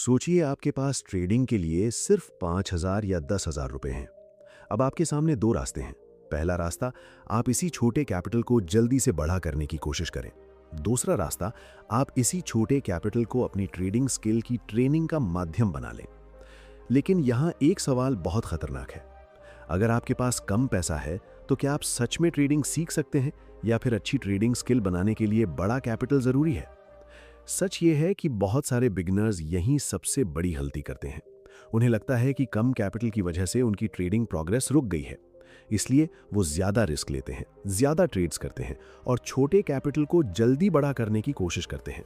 सोचिए आपके पास ट्रेडिंग के लिए सिर्फ 5,000 या 10,000 रुपए हैं। अब आपके सामने दो रास्ते हैं। पहला रास्ता, आप इसी छोटे कैपिटल को जल्दी से बड़ा करने की कोशिश करें। दूसरा रास्ता, आप इसी छोटे कैपिटल को अपनी ट्रेडिंग स्किल की ट्रेनिंग का माध्यम बना लें। लेकिन यहाँ एक सवाल बहुत खतरनाक है। अगर आपके पास कम पैसा है तो क्या आप सच में ट्रेडिंग सीख सकते हैं, या फिर अच्छी ट्रेडिंग स्किल बनाने के लिए बड़ा कैपिटल जरूरी है? सच ये है कि बहुत सारे बिगिनर्स यहीं सबसे बड़ी गलती करते हैं। उन्हें लगता है कि कम कैपिटल की वजह से उनकी ट्रेडिंग प्रोग्रेस रुक गई है, इसलिए वो ज्यादा रिस्क लेते हैं, ज्यादा ट्रेड्स करते हैं और छोटे कैपिटल को जल्दी बड़ा करने की कोशिश करते हैं।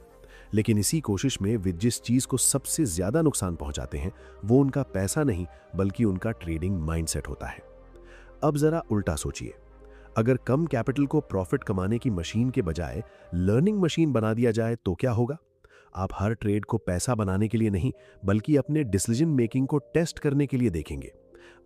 लेकिन इसी कोशिश में वे जिस चीज को सबसे ज्यादा नुकसान पहुंचाते हैं वो उनका पैसा नहीं बल्कि उनका ट्रेडिंग माइंडसेट होता है। अब जरा उल्टा सोचिए, अगर कम कैपिटल को प्रॉफिट कमाने की मशीन के बजाय लर्निंग मशीन बना दिया जाए तो क्या होगा? आप हर ट्रेड को पैसा बनाने के लिए नहीं बल्कि अपने डिसीजन मेकिंग को टेस्ट करने के लिए देखेंगे।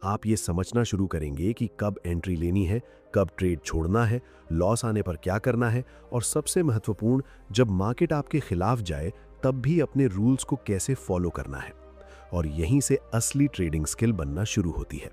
आप ये समझना शुरू करेंगे कि कब एंट्री लेनी है, कब ट्रेड छोड़ना है, लॉस आने पर क्या करना है और सबसे महत्वपूर्ण, जब मार्केट आपके खिलाफ जाए तब भी अपने रूल्स को कैसे फॉलो करना है। और यहीं से असली ट्रेडिंग स्किल बनना शुरू होती है।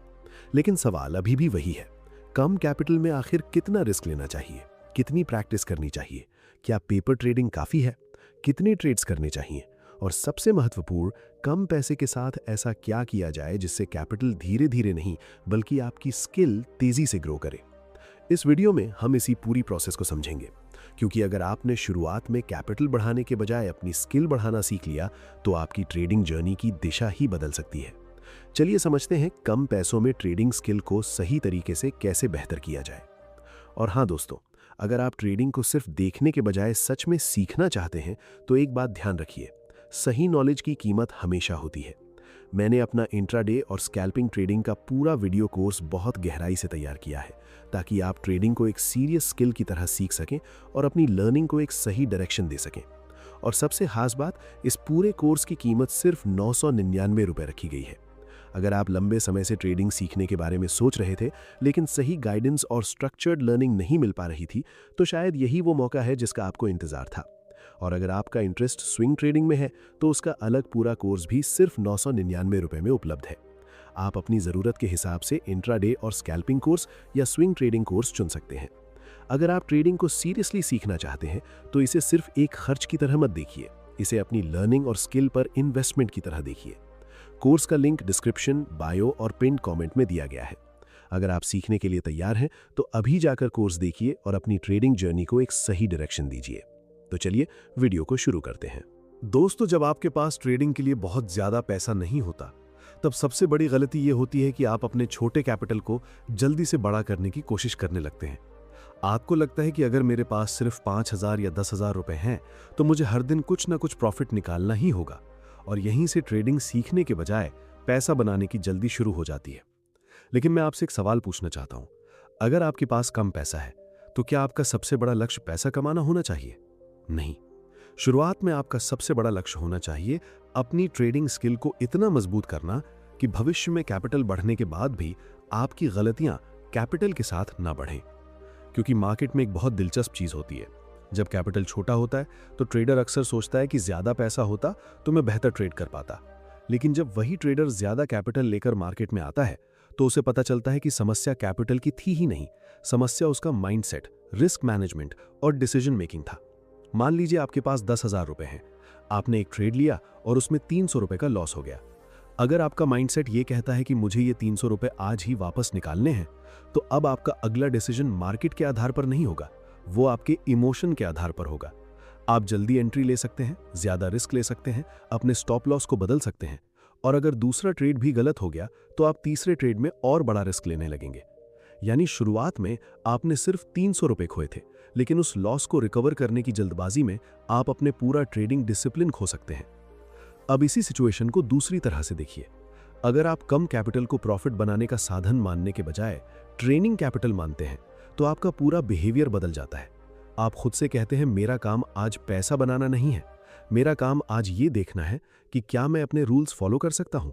लेकिन सवाल अभी भी वही है, कम कैपिटल में आखिर कितना रिस्क लेना चाहिए, कितनी प्रैक्टिस करनी चाहिए, क्या पेपर ट्रेडिंग काफी है, कितने ट्रेड्स करने चाहिए और सबसे महत्वपूर्ण, कम पैसे के साथ ऐसा क्या किया जाए जिससे कैपिटल धीरे धीरे नहीं बल्कि आपकी स्किल तेजी से ग्रो करे। इस वीडियो में हम इसी पूरी प्रोसेस को समझेंगे, क्योंकि अगर आपने शुरुआत में कैपिटल बढ़ाने के बजाय अपनी स्किल बढ़ाना सीख लिया तो आपकी ट्रेडिंग जर्नी की दिशा ही बदल सकती है। चलिए समझते हैं कम पैसों में ट्रेडिंग स्किल को सही तरीके से कैसे बेहतर किया जाए। और हाँ दोस्तों, अगर आप ट्रेडिंग को सिर्फ देखने के बजाय सच में सीखना चाहते हैं तो एक बात ध्यान रखिए, सही नॉलेज की कीमत हमेशा होती है। मैंने अपना इंट्राडे और स्कैल्पिंग ट्रेडिंग का पूरा वीडियो कोर्स बहुत गहराई से तैयार किया है ताकि आप ट्रेडिंग को एक सीरियस स्किल की तरह सीख सकें और अपनी लर्निंग को एक सही डायरेक्शन दे सकें। और सबसे खास बात, इस पूरे कोर्स की कीमत सिर्फ 999 रुपये रखी गई है। अगर आप लंबे समय से ट्रेडिंग सीखने के बारे में सोच रहे थे लेकिन सही गाइडेंस और स्ट्रक्चर्ड लर्निंग नहीं मिल पा रही थी, तो शायद यही वो मौका है जिसका आपको इंतजार था। और अगर आपका इंटरेस्ट स्विंग ट्रेडिंग में है तो उसका अलग पूरा कोर्स भी सिर्फ 999 रुपये में उपलब्ध है। आप अपनी ज़रूरत के हिसाब से इंट्राडे और स्कैल्पिंग कोर्स या स्विंग ट्रेडिंग कोर्स चुन सकते हैं। अगर आप ट्रेडिंग को सीरियसली सीखना चाहते हैं तो इसे सिर्फ एक खर्च की तरह मत देखिए, इसे अपनी लर्निंग और स्किल पर इन्वेस्टमेंट की तरह देखिए। कोर्स का लिंक डिस्क्रिप्शन, बायो और पिन कमेंट में दिया गया है। अगर आप सीखने के लिए तैयार हैं तो अभी जाकर कोर्स देखिए और अपनी ट्रेडिंग जर्नी को एक सही डायरेक्शन दीजिए। तो चलिए वीडियो को शुरू करते हैं। दोस्तों, जब आपके पास ट्रेडिंग के लिए बहुत ज्यादा पैसा नहीं होता तब सबसे बड़ी गलती यह होती है कि आप अपने छोटे कैपिटल को जल्दी से बड़ा करने की कोशिश करने लगते हैं। आपको लगता है कि अगर मेरे पास सिर्फ 5,000 या 10,000 रुपए हैं तो मुझे हर दिन कुछ ना कुछ प्रॉफिट निकालना ही होगा, और यहीं से ट्रेडिंग सीखने के बजाय पैसा बनाने की जल्दी शुरू हो जाती है। लेकिन मैं आपसे एक सवाल पूछना चाहता हूं, अगर आपके पास कम पैसा है तो क्या आपका सबसे बड़ा लक्ष्य पैसा कमाना होना चाहिए? नहीं। शुरुआत में आपका सबसे बड़ा लक्ष्य होना चाहिए अपनी ट्रेडिंग स्किल को इतना मजबूत करना कि भविष्य में कैपिटल बढ़ने के बाद भी आपकी गलतियां कैपिटल के साथ ना बढ़ें। क्योंकि मार्केट में एक बहुत दिलचस्प चीज होती है, जब कैपिटल छोटा होता है तो ट्रेडर अक्सर सोचता है कि ज्यादा पैसा होता तो मैं बेहतर ट्रेड कर पाता। लेकिन जब वही ट्रेडर ज्यादा कैपिटल लेकर मार्केट में आता है तो उसे पता चलता है कि समस्या कैपिटल की थी ही नहीं, समस्या उसका माइंडसेट, रिस्क मैनेजमेंट और डिसीजन मेकिंग था। मान लीजिए आपके पास 10,000 रुपए हैं, आपने एक ट्रेड लिया और उसमें 300 रुपए का लॉस हो गया। अगर आपका माइंडसेट ये कहता है कि मुझे ये 300 रुपए आज ही वापस निकालने हैं, तो अब आपका अगला डिसीजन मार्केट के आधार पर नहीं होगा, वो आपके इमोशन के आधार पर होगा। आप जल्दी एंट्री ले सकते हैं, ज्यादा रिस्क ले सकते हैं, अपने स्टॉप लॉस को बदल सकते हैं, और अगर दूसरा ट्रेड भी गलत हो गया तो आप तीसरे ट्रेड में और बड़ा रिस्क लेने लगेंगे। यानी शुरुआत में आपने सिर्फ 300 रुपए खोए थे, लेकिन उस लॉस को रिकवर करने की जल्दबाजी में आप अपने पूरा ट्रेडिंग डिसिप्लिन खो सकते हैं। अब इसी सिचुएशन को दूसरी तरह से देखिए। अगर आप कम कैपिटल को प्रॉफिट बनाने का साधन मानने के बजाय ट्रेनिंग कैपिटल मानते हैं तो आपका पूरा बिहेवियर बदल जाता है। आप खुद से कहते हैं, मेरा काम आज पैसा बनाना नहीं है, मेरा काम आज ये देखना है कि क्या मैं अपने रूल्स फॉलो कर सकता हूं।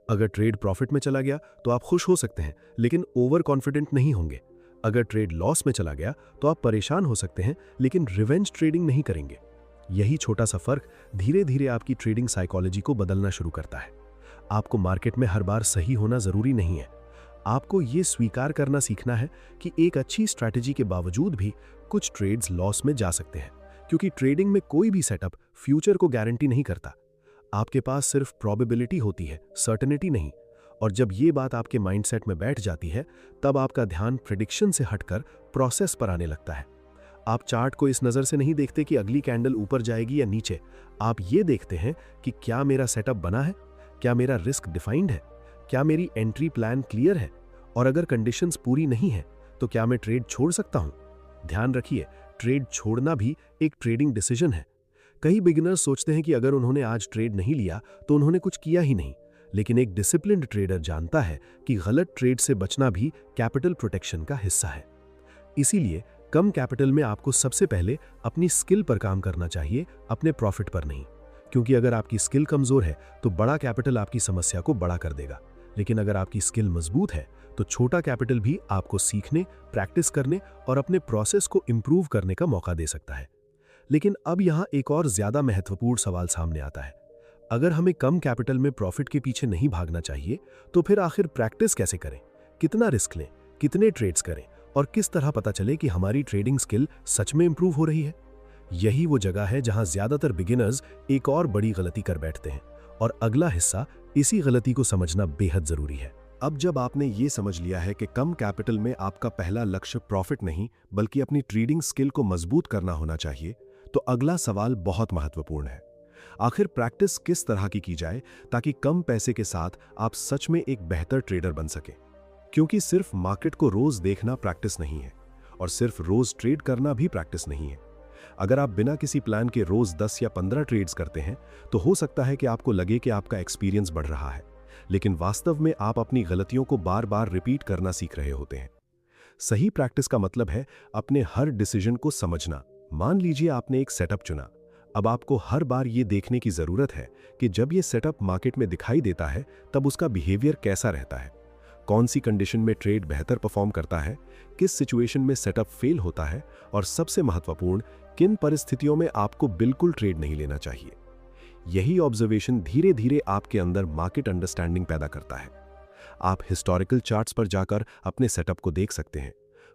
अगर ट्रेड प्रॉफिट में चला गया तो आप खुश हो सकते हैं लेकिन ओवर कॉन्फिडेंट नहीं होंगे। अगर ट्रेड लॉस में चला गया तो आप परेशान हो सकते हैं लेकिन रिवेंज ट्रेडिंग नहीं करेंगे। यही छोटा सा फर्क धीरे धीरे आपकी ट्रेडिंग साइकोलॉजी को बदलना शुरू करता है। आपको मार्केट में हर बार सही होना जरूरी नहीं है। आपको ये स्वीकार करना सीखना है कि एक अच्छी स्ट्रैटेजी के बावजूद भी कुछ ट्रेड्स लॉस में जा सकते हैं, क्योंकि ट्रेडिंग में कोई भी सेटअप फ्यूचर को गारंटी नहीं करता। आपके पास सिर्फ प्रोबेबिलिटी होती है, सर्टेनिटी नहीं। और जब ये बात आपके माइंडसेट में बैठ जाती है, तब आपका ध्यान प्रेडिक्शन से हटकर प्रोसेस पर आने लगता है। आप चार्ट को इस नज़र से नहीं देखते कि अगली कैंडल ऊपर जाएगी या नीचे। आप ये देखते हैं कि क्या मेरा सेटअप बना है, क्या मेरा रिस्क डिफाइंड है, क्या मेरी एंट्री प्लान क्लियर है, और अगर कंडीशंस पूरी नहीं है तो क्या मैं ट्रेड छोड़ सकता हूं। ध्यान रखिए, ट्रेड छोड़ना भी एक ट्रेडिंग डिसीजन है। कई बिगिनर्स सोचते हैं कि अगर उन्होंने आज ट्रेड नहीं लिया तो उन्होंने कुछ किया ही नहीं, लेकिन एक डिसिप्लिन्ड ट्रेडर जानता है कि गलत ट्रेड से बचना भी कैपिटल प्रोटेक्शन का हिस्सा है। इसीलिए कम कैपिटल में आपको सबसे पहले अपनी स्किल पर काम करना चाहिए, अपने प्रॉफिट पर नहीं। क्योंकि अगर आपकी स्किल कमजोर है तो बड़ा कैपिटल आपकी समस्या को बड़ा कर देगा, लेकिन अगर आपकी स्किल मजबूत है तो छोटा कैपिटल भी आपको सीखने, प्रैक्टिस करने और अपने प्रोसेस को इंप्रूव करने का मौका दे सकता है। लेकिन अब यहाँ एक और ज्यादा महत्वपूर्ण सवाल सामने आता है। अगर हमें कम कैपिटल में प्रॉफिट के पीछे नहीं भागना चाहिए तो फिर आखिर प्रैक्टिस कैसे करें, कितना रिस्क लें, कितने ट्रेड्स करें और किस तरह पता चले कि हमारी ट्रेडिंग स्किल सच में इंप्रूव हो रही है। यही वो जगह है जहां ज्यादातर बिगिनर्स एक और बड़ी गलती कर बैठते हैं, और अगला हिस्सा इसी गलती को समझना बेहद जरूरी है। अब जब आपने ये समझ लिया है कि कम कैपिटल में आपका पहला लक्ष्य प्रॉफिट नहीं बल्कि अपनी ट्रेडिंग स्किल को मजबूत करना होना चाहिए, तो अगला सवाल बहुत महत्वपूर्ण है। आखिर प्रैक्टिस किस तरह की जाए ताकि कम पैसे के साथ आप सच में एक बेहतर ट्रेडर बन सके। क्योंकि सिर्फ मार्केट को रोज देखना प्रैक्टिस नहीं है, और सिर्फ रोज ट्रेड करना भी प्रैक्टिस नहीं है। अगर आप बिना किसी प्लान के रोज 10 या 15 ट्रेड्स करते हैं तो हो सकता है कि आपको लगे कि आपका एक्सपीरियंस बढ़ रहा है, लेकिन वास्तव में आप अपनी गलतियों को बार बार रिपीट करना सीख रहे होते हैं। सही प्रैक्टिस का मतलब है अपने हर डिसीजन को समझना। मान लीजिए आपने एक सेटअप चुना। अब आपको हर बार ये देखने की जरूरत है कि जब ये सेटअप मार्केट में दिखाई देता है तब उसका बिहेवियर कैसा रहता है। कौन सी कंडीशन में ट्रेड बेहतर परफॉर्म करता है, किस सिचुएशन में सेटअप फेल होता है, और सबसे महत्वपूर्ण, किन परिस्थितियों में आपको बिल्कुल ट्रेड नहीं लेना चाहिए। यही ऑब्जर्वेशन धीरे धीरे आपके अंदर मार्केट अंडरस्टैंडिंग पैदा करता है। आप हिस्टोरिकल चार्ट्स पर जाकर अपने सेटअप को देख सकते हैं।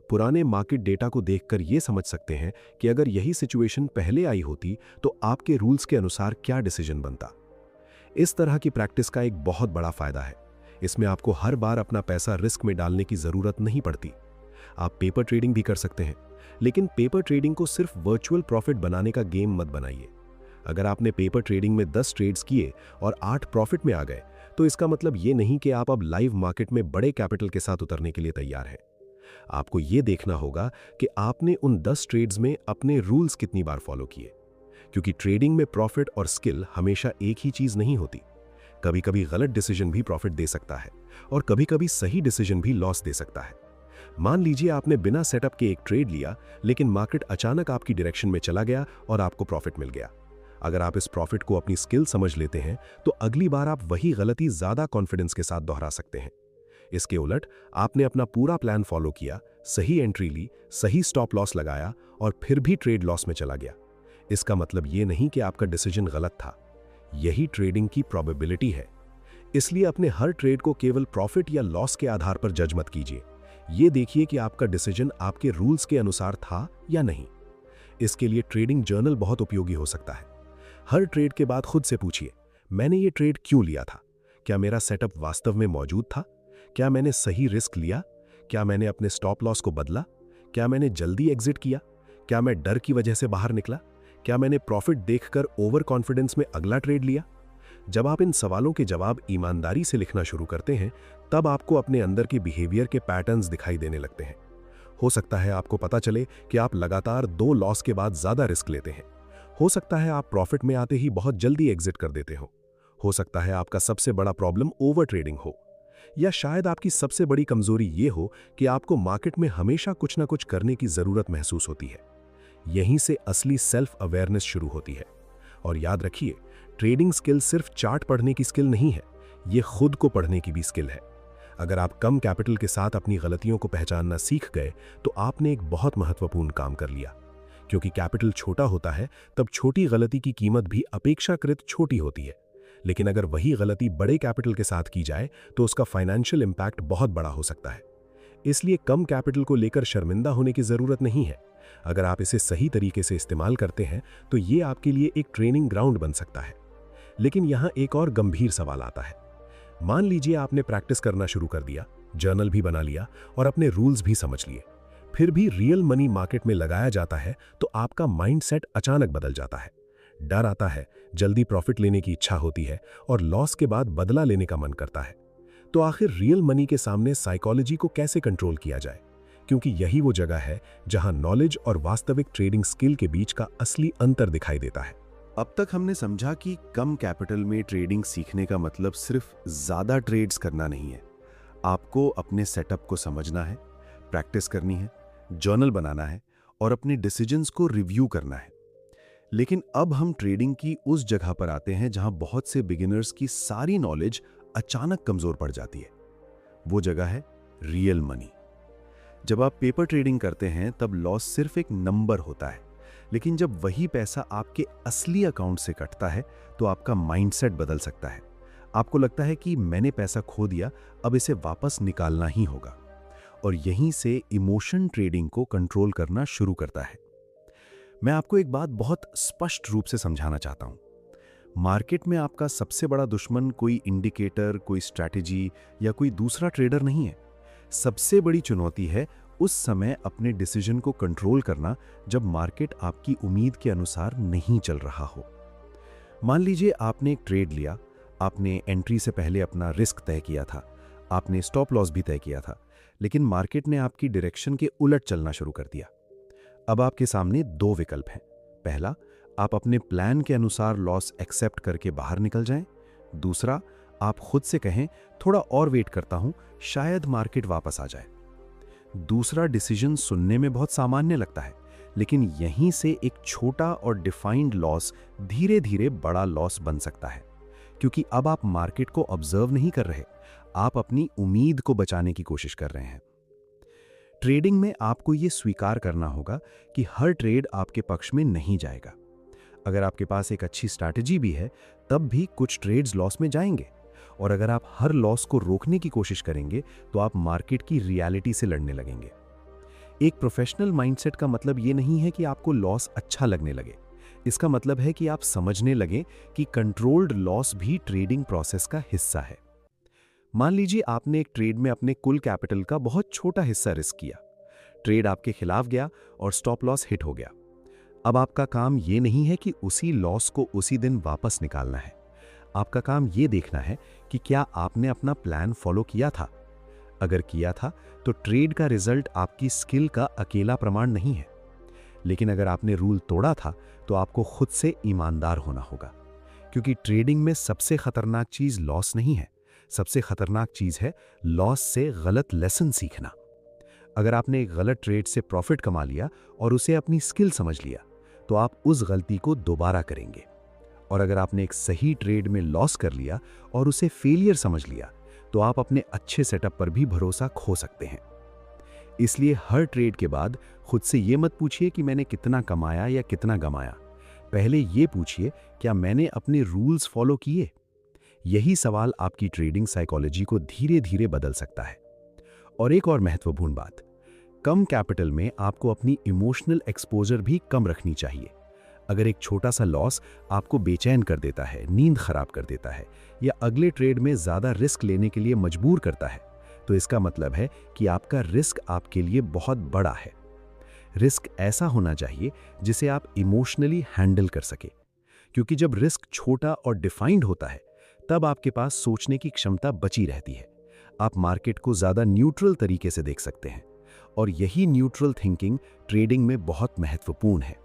पुराने मार्केट डेटा को देखकर यह समझ सकते हैं कि अगर यही सिचुएशन पहले आई होती तो आपके रूल्स के अनुसार क्या डिसीजन बनता। इस तरह की प्रैक्टिस का एक बहुत बड़ा फायदा है। इसमें आपको हर बार अपना पैसा रिस्क में डालने की जरूरत नहीं पड़ती। आप पेपर ट्रेडिंग भी कर सकते हैं, लेकिन पेपर ट्रेडिंग को सिर्फ वर्चुअल प्रॉफिट बनाने का गेम मत बनाइए। अगर आपने पेपर ट्रेडिंग में 10 ट्रेड्स किए और 8 प्रॉफिट में आ गए तो इसका मतलब ये नहीं कि आप अब लाइव मार्केट में बड़े कैपिटल के साथ उतरने के लिए तैयार हैं। आपको यह देखना होगा कि आपने उन 10 ट्रेड्स में अपने रूल्स कितनी बार फॉलो किए, क्योंकि ट्रेडिंग में प्रॉफिट और स्किल हमेशा एक ही चीज नहीं होती। कभी कभी गलत डिसीजन भी प्रॉफिट दे सकता है और कभी कभी सही डिसीजन भी लॉस दे सकता है। मान लीजिए आपने बिना सेटअप के एक ट्रेड लिया, लेकिन मार्केट अचानक आपकी डायरेक्शन में चला गया और आपको प्रॉफिट मिल गया। अगर आप इस प्रॉफिट को अपनी स्किल समझ लेते हैं तो अगली बार आप वही गलती ज्यादा कॉन्फिडेंस के साथ दोहरा सकते हैं। इसके उलट आपने अपना पूरा प्लान फॉलो किया, सही एंट्री ली, सही स्टॉप लॉस लगाया और फिर भी ट्रेड लॉस में चला गया। इसका मतलब ये नहीं कि आपका डिसीजन गलत था, यही ट्रेडिंग की प्रोबेबिलिटी है। इसलिए अपने हर ट्रेड को केवल प्रॉफिट या लॉस के आधार पर जज मत कीजिए। ये देखिए कि आपका डिसीजन आपके रूल्स के अनुसार था या नहीं। इसके लिए ट्रेडिंग जर्नल बहुत उपयोगी हो सकता है। हर ट्रेड के बाद खुद से पूछिए, मैंने ये ट्रेड क्यों लिया था? क्या मेरा सेटअप वास्तव में मौजूद था? क्या मैंने सही रिस्क लिया? क्या मैंने अपने स्टॉप लॉस को बदला? क्या मैंने जल्दी एग्जिट किया? क्या मैं डर की वजह से बाहर निकला? क्या मैंने प्रॉफिट देखकर ओवर कॉन्फिडेंस में अगला ट्रेड लिया? जब आप इन सवालों के जवाब ईमानदारी से लिखना शुरू करते हैं, तब आपको अपने अंदर के बिहेवियर के पैटर्न्स दिखाई देने लगते हैं। हो सकता है आपको पता चले कि आप लगातार 2 लॉस के बाद ज्यादा रिस्क लेते हैं। हो सकता है आप प्रॉफिट में आते ही बहुत जल्दी एग्जिट कर देते हो सकता है आपका सबसे बड़ा प्रॉब्लम ओवर ट्रेडिंग हो, या शायद आपकी सबसे बड़ी कमजोरी ये हो कि आपको मार्केट में हमेशा कुछ ना कुछ करने की जरूरत महसूस होती है। यहीं से असली सेल्फ अवेयरनेस शुरू होती है। और याद रखिए, ट्रेडिंग स्किल सिर्फ चार्ट पढ़ने की स्किल नहीं है, ये खुद को पढ़ने की भी स्किल है। अगर आप कम कैपिटल के साथ अपनी गलतियों को पहचानना सीख गए तो आपने एक बहुत महत्वपूर्ण काम कर लिया, क्योंकि कैपिटल छोटा होता है तब छोटी गलती की कीमत भी अपेक्षाकृत छोटी होती है। लेकिन अगर वही गलती बड़े कैपिटल के साथ की जाए तो उसका फाइनेंशियल इम्पैक्ट बहुत बड़ा हो सकता है। इसलिए कम कैपिटल को लेकर शर्मिंदा होने की ज़रूरत नहीं है। अगर आप इसे सही तरीके से इस्तेमाल करते हैं तो ये आपके लिए एक ट्रेनिंग ग्राउंड बन सकता है। लेकिन यहाँ एक और गंभीर सवाल आता है। मान लीजिए आपने प्रैक्टिस करना शुरू कर दिया, जर्नल भी बना लिया और अपने रूल्स भी समझ लिए, फिर भी रियल मनी मार्केट में लगाया जाता है तो आपका माइंडसेट अचानक बदल जाता है। डर आता है, जल्दी प्रॉफिट लेने की इच्छा होती है और लॉस के बाद बदला लेने का मन करता है। तो आखिर रियल मनी के सामने साइकोलॉजी को कैसे कंट्रोल किया जाए? क्योंकि यही वो जगह है जहां नॉलेज और वास्तविक ट्रेडिंग स्किल के बीच का असली अंतर दिखाई देता है। अब तक हमने समझा कि कम कैपिटल में ट्रेडिंग सीखने का मतलब सिर्फ ज़्यादा ट्रेड्स करना नहीं है। आपको अपने सेटअप को समझना है, प्रैक्टिस करनी है, जर्नल बनाना है और अपने डिसीजंस को रिव्यू करना है। लेकिन अब हम ट्रेडिंग की उस जगह पर आते हैं जहां बहुत से बिगिनर्स की सारी नॉलेज अचानक कमज़ोर पड़ जाती है। वो जगह है रियल मनी। जब आप पेपर ट्रेडिंग करते हैं तब लॉस सिर्फ एक नंबर होता है, लेकिन जब वही पैसा आपके असली अकाउंट से कटता है तो आपका माइंडसेट बदल सकता है। आपको लगता है कि मैंने पैसा खो दिया, अब इसे वापस निकालना ही होगा। और यहीं से इमोशन ट्रेडिंग को कंट्रोल करना शुरू करता है। मैं आपको एक बात बहुत स्पष्ट रूप से समझाना चाहता हूं। मार्केट में आपका सबसे बड़ा दुश्मन कोई इंडिकेटर, कोई स्ट्रैटेजी या कोई दूसरा ट्रेडर नहीं है। सबसे बड़ी चुनौती है उस समय अपने डिसीजन को कंट्रोल करना जब मार्केट आपकी उम्मीद के अनुसार नहीं चल रहा हो। मान लीजिए आपने एक ट्रेड लिया, आपने एंट्री से पहले अपना रिस्क तय किया था, आपने स्टॉप लॉस भी तय किया था, लेकिन मार्केट ने आपकी डायरेक्शन के उलट चलना शुरू कर दिया। अब आपके सामने दो विकल्प हैं। पहला, आप अपने प्लान के अनुसार लॉस एक्सेप्ट करके बाहर निकल जाएं। दूसरा, आप खुद से कहें थोड़ा और वेट करता हूं, शायद मार्केट वापस आ जाए। दूसरा डिसीजन सुनने में बहुत सामान्य लगता है, लेकिन यहीं से एक छोटा और डिफाइंड लॉस धीरे धीरे बड़ा लॉस बन सकता है, क्योंकि अब आप मार्केट को ऑब्जर्व नहीं कर रहे, आप अपनी उम्मीद को बचाने की कोशिश कर रहे हैं। ट्रेडिंग में आपको यह स्वीकार करना होगा कि हर ट्रेड आपके पक्ष में नहीं जाएगा। अगर आपके पास एक अच्छी स्ट्रैटेजी भी है, तब भी कुछ ट्रेड्स लॉस में जाएंगे। और अगर आप हर लॉस को रोकने की कोशिश करेंगे तो आप मार्केट की रियलिटी से लड़ने लगेंगे। एक प्रोफेशनल माइंडसेट का मतलब ये नहीं है कि आपको लॉस अच्छा लगने लगे। इसका मतलब है कि आप समझने लगें कि कंट्रोल्ड लॉस भी ट्रेडिंग प्रोसेस का हिस्सा है। मान लीजिए आपने एक ट्रेड में अपने कुल कैपिटल का बहुत छोटा हिस्सा रिस्क किया। ट्रेड आपके खिलाफ गया और स्टॉप लॉस हिट हो गया। अब आपका काम ये नहीं है कि उसी लॉस को उसी दिन वापस निकालना है। आपका काम ये देखना है कि क्या आपने अपना प्लान फॉलो किया था। अगर किया था तो ट्रेड का रिजल्ट आपकी स्किल का अकेला प्रमाण नहीं है। लेकिन अगर आपने रूल तोड़ा था तो आपको खुद से ईमानदार होना होगा, क्योंकि ट्रेडिंग में सबसे खतरनाक चीज लॉस नहीं है, सबसे खतरनाक चीज है लॉस से गलत लेसन सीखना। अगर आपने एक गलत ट्रेड से प्रॉफिट कमा लिया और उसे अपनी स्किल समझ लिया तो आप उस गलती को दोबारा करेंगे। और अगर आपने एक सही ट्रेड में लॉस कर लिया और उसे फेलियर समझ लिया तो आप अपने अच्छे सेटअप पर भी भरोसा खो सकते हैं। इसलिए हर ट्रेड के बाद खुद से ये मत पूछिए कि मैंने कितना कमाया या कितना गमाया। पहले ये पूछिए, क्या मैंने अपने रूल्स फॉलो किए? यही सवाल आपकी ट्रेडिंग साइकोलॉजी को धीरे धीरे बदल सकता है। और एक और महत्वपूर्ण बात, कम कैपिटल में आपको अपनी इमोशनल एक्सपोजर भी कम रखनी चाहिए। अगर एक छोटा सा लॉस आपको बेचैन कर देता है, नींद खराब कर देता है या अगले ट्रेड में ज़्यादा रिस्क लेने के लिए मजबूर करता है, तो इसका मतलब है कि आपका रिस्क आपके लिए बहुत बड़ा है। रिस्क ऐसा होना चाहिए जिसे आप इमोशनली हैंडल कर सके, क्योंकि जब रिस्क छोटा और डिफाइंड होता है तब आपके पास सोचने की क्षमता बची रहती है। आप मार्केट को ज़्यादा न्यूट्रल तरीके से देख सकते हैं, और यही न्यूट्रल थिंकिंग ट्रेडिंग में बहुत महत्वपूर्ण है।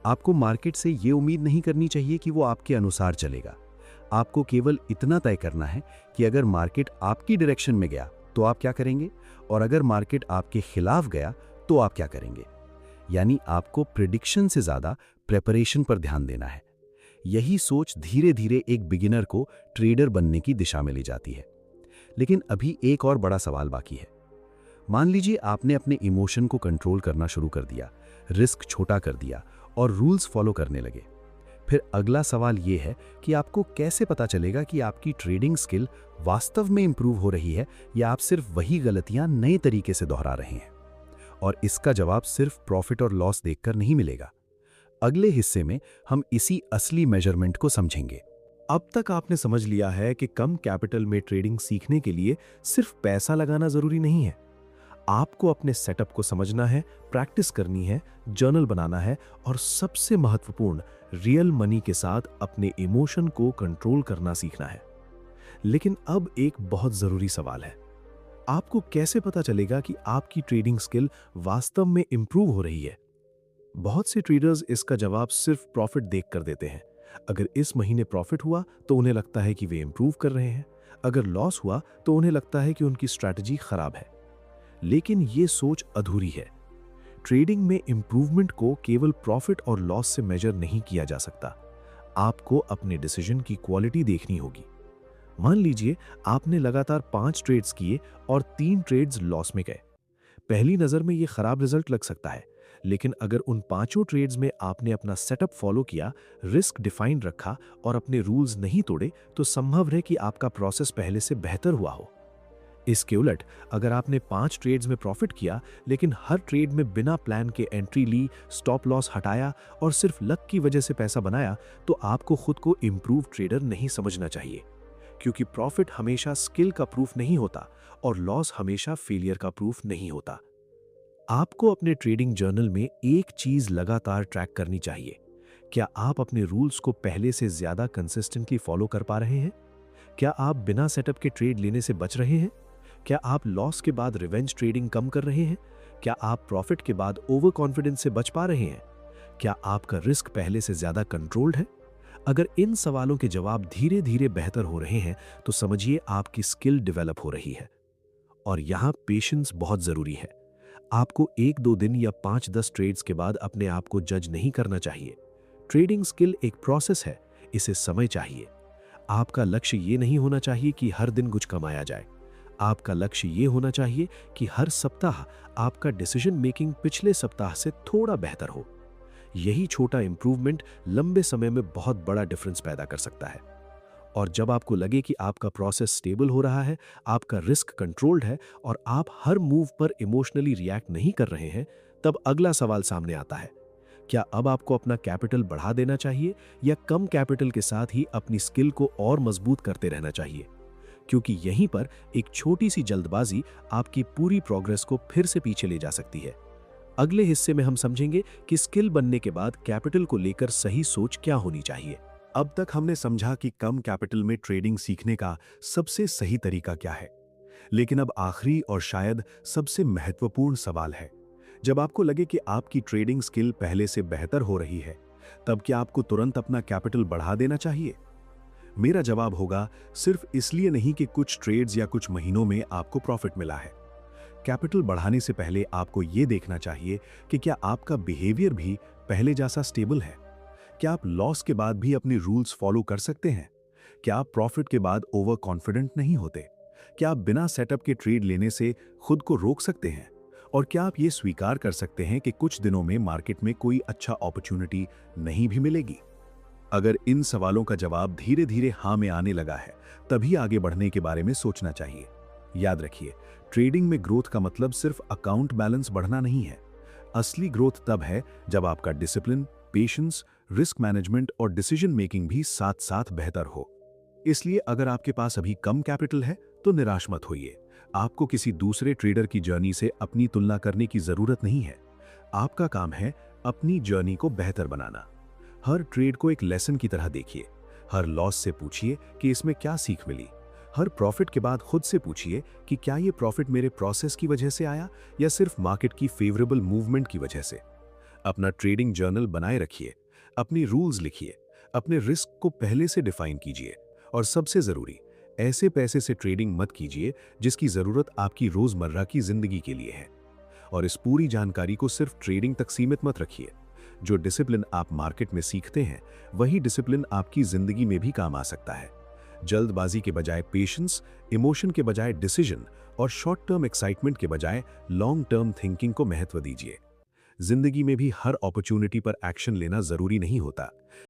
आपको मार्केट से ये उम्मीद नहीं करनी चाहिए कि वो आपके अनुसार चलेगा। आपको केवल इतना तय करना है कि अगर मार्केट आपकी डायरेक्शन में गया तो आप क्या करेंगे, और अगर मार्केट आपके खिलाफ गया तो आप क्या करेंगे। यानी आपको प्रेडिक्शन से ज़्यादा प्रेपरेशन पर ध्यान देना है। यही सोच धीरे धीरे एक बिगिनर को ट्रेडर बनने की दिशा में ले जाती है। लेकिन अभी एक और बड़ा सवाल बाकी है। मान लीजिए आपने अपने इमोशन को कंट्रोल करना शुरू कर दिया, रिस्क छोटा कर दिया और रूल्स फॉलो करने लगे। फिर अगला सवाल ये है कि आपको कैसे पता चलेगा कि आपकी ट्रेडिंग स्किल वास्तव में इंप्रूव हो रही है या आप सिर्फ वही गलतियां नए तरीके से दोहरा रहे हैं। और इसका जवाब सिर्फ प्रॉफिट और लॉस देखकर नहीं मिलेगा। अगले हिस्से में हम इसी असली मेजरमेंट को समझेंगे। अब तक आपने समझ लिया है कि कम कैपिटल में ट्रेडिंग सीखने के लिए सिर्फ पैसा लगाना जरूरी नहीं है। आपको अपने सेटअप को समझना है, प्रैक्टिस करनी है, जर्नल बनाना है और सबसे महत्वपूर्ण, रियल मनी के साथ अपने इमोशन को कंट्रोल करना सीखना है। लेकिन अब एक बहुत जरूरी सवाल है, आपको कैसे पता चलेगा कि आपकी ट्रेडिंग स्किल वास्तव में इंप्रूव हो रही है? बहुत से ट्रेडर्स इसका जवाब सिर्फ प्रॉफिट देखकर देते हैं। अगर इस महीने प्रॉफिट हुआ तो उन्हें लगता है कि वे इंप्रूव कर रहे हैं, अगर लॉस हुआ तो उन्हें लगता है कि उनकी स्ट्रैटेजी खराब है। लेकिन ये सोच अधूरी है। ट्रेडिंग में इंप्रूवमेंट को केवल प्रॉफिट और लॉस से मेजर नहीं किया जा सकता। आपको अपने डिसीजन की क्वालिटी देखनी होगी। मान लीजिए आपने लगातार 5 ट्रेड्स किए और 3 ट्रेड्स लॉस में गए। पहली नजर में ये खराब रिजल्ट लग सकता है, लेकिन अगर उन 5 ट्रेड्स में आपने अपना सेटअप फॉलो किया, रिस्क डिफाइन रखा और अपने रूल्स नहीं तोड़े, तो संभव है कि आपका प्रोसेस पहले से बेहतर हुआ हो। इसके उलट अगर आपने 5 ट्रेड्स में प्रॉफिट किया, लेकिन हर ट्रेड में बिना प्लान के एंट्री ली, स्टॉप लॉस हटाया और सिर्फ लक की वजह से पैसा बनाया, तो आपको खुद को इंप्रूव ट्रेडर नहीं समझना चाहिए। क्योंकि प्रॉफिट हमेशा स्किल का प्रूफ नहीं होता और लॉस हमेशा फेलियर का प्रूफ नहीं होता। आपको अपने ट्रेडिंग जर्नल में एक चीज लगातार ट्रैक करनी चाहिए। क्या आप अपने रूल्स को पहले से ज्यादा कंसिस्टेंटली फॉलो कर पा रहे हैं? क्या आप बिना सेटअप के ट्रेड लेने से बच रहे हैं? क्या आप लॉस के बाद रिवेंज ट्रेडिंग कम कर रहे हैं? क्या आप प्रॉफिट के बाद ओवर कॉन्फिडेंस से बच पा रहे हैं? क्या आपका रिस्क पहले से ज्यादा कंट्रोल्ड है? अगर इन सवालों के जवाब धीरे धीरे बेहतर हो रहे हैं, तो समझिए आपकी स्किल डेवलप हो रही है। और यहां पेशेंस बहुत जरूरी है। आपको 1-2 दिन या 5-10 ट्रेड्स के बाद अपने आप को जज नहीं करना चाहिए। ट्रेडिंग स्किल एक प्रोसेस है, इसे समय चाहिए। आपका लक्ष्य ये नहीं होना चाहिए कि हर दिन कुछ कमाया जाए। आपका लक्ष्य ये होना चाहिए कि हर सप्ताह आपका डिसीजन मेकिंग पिछले सप्ताह से थोड़ा बेहतर हो। यही छोटा इंप्रूवमेंट लंबे समय में बहुत बड़ा डिफरेंस पैदा कर सकता है। और जब आपको लगे कि आपका प्रोसेस स्टेबल हो रहा है, आपका रिस्क कंट्रोल्ड है और आप हर मूव पर इमोशनली रिएक्ट नहीं कर रहे हैं, तब अगला सवाल सामने आता है, क्या अब आपको अपना कैपिटल बढ़ा देना चाहिए या कम कैपिटल के साथ ही अपनी स्किल को और मजबूत करते रहना चाहिए? क्योंकि यहीं पर एक छोटी सी जल्दबाजी आपकी पूरी प्रोग्रेस को फिर से पीछे ले जा सकती है। अगले हिस्से में हम समझेंगे कि स्किल बनने के बाद कैपिटल को लेकर सही सोच क्या होनी चाहिए। अब तक हमने समझा कि कम कैपिटल में ट्रेडिंग सीखने का सबसे सही तरीका क्या है। लेकिन अब आखिरी और शायद सबसे महत्वपूर्ण सवाल है, जब आपको लगे कि आपकी ट्रेडिंग स्किल पहले से बेहतर हो रही है, तब क्या आपको तुरंत अपना कैपिटल बढ़ा देना चाहिए? मेरा जवाब होगा, सिर्फ इसलिए नहीं कि कुछ ट्रेड्स या कुछ महीनों में आपको प्रॉफिट मिला है। कैपिटल बढ़ाने से पहले आपको यह देखना चाहिए कि क्या आपका बिहेवियर भी पहले जैसा स्टेबल है। क्या आप लॉस के बाद भी अपने रूल्स फॉलो कर सकते हैं? क्या आप प्रॉफिट के बाद ओवर कॉन्फिडेंट नहीं होते? क्या आप बिना सेटअप के ट्रेड लेने से खुद को रोक सकते हैं? और क्या आप ये स्वीकार कर सकते हैं कि कुछ दिनों में मार्केट में कोई अच्छा अपॉर्चुनिटी नहीं भी मिलेगी? अगर इन सवालों का जवाब धीरे धीरे हाँ में आने लगा है, तभी आगे बढ़ने के बारे में सोचना चाहिए। याद रखिए, ट्रेडिंग में ग्रोथ का मतलब सिर्फ अकाउंट बैलेंस बढ़ना नहीं है। असली ग्रोथ तब है जब आपका डिसिप्लिन, पेशेंस, रिस्क मैनेजमेंट और डिसीजन मेकिंग भी साथ साथ बेहतर हो। इसलिए अगर आपके पास अभी कम कैपिटल है, तो निराश मत होइए। आपको किसी दूसरे ट्रेडर की जर्नी से अपनी तुलना करने की जरूरत नहीं है। आपका काम है अपनी जर्नी को बेहतर बनाना। हर ट्रेड को एक लेसन की तरह देखिए। हर लॉस से पूछिए कि इसमें क्या सीख मिली। हर प्रॉफिट के बाद खुद से पूछिए कि क्या ये प्रॉफिट मेरे प्रोसेस की वजह से आया या सिर्फ मार्केट की फेवरेबल मूवमेंट की वजह से। अपना ट्रेडिंग जर्नल बनाए रखिए, अपनी रूल्स लिखिए, अपने रिस्क को पहले से डिफाइन कीजिए और सबसे जरूरी, ऐसे पैसे से ट्रेडिंग मत कीजिए जिसकी जरूरत आपकी रोजमर्रा की जिंदगी के लिए है। और इस पूरी जानकारी को सिर्फ ट्रेडिंग तक सीमित मत रखिए। जो डिसिप्लिन आप मार्केट में सीखते हैं, वही डिसिप्लिन आपकी जिंदगी में भी काम आ सकता है। जल्दबाजी के बजाय पेशेंस, इमोशन के बजाय डिसीजन और शॉर्ट टर्म एक्साइटमेंट के बजाय लॉन्ग टर्म थिंकिंग को महत्व दीजिए। जिंदगी में भी हर अपॉर्चुनिटी पर एक्शन लेना जरूरी नहीं होता।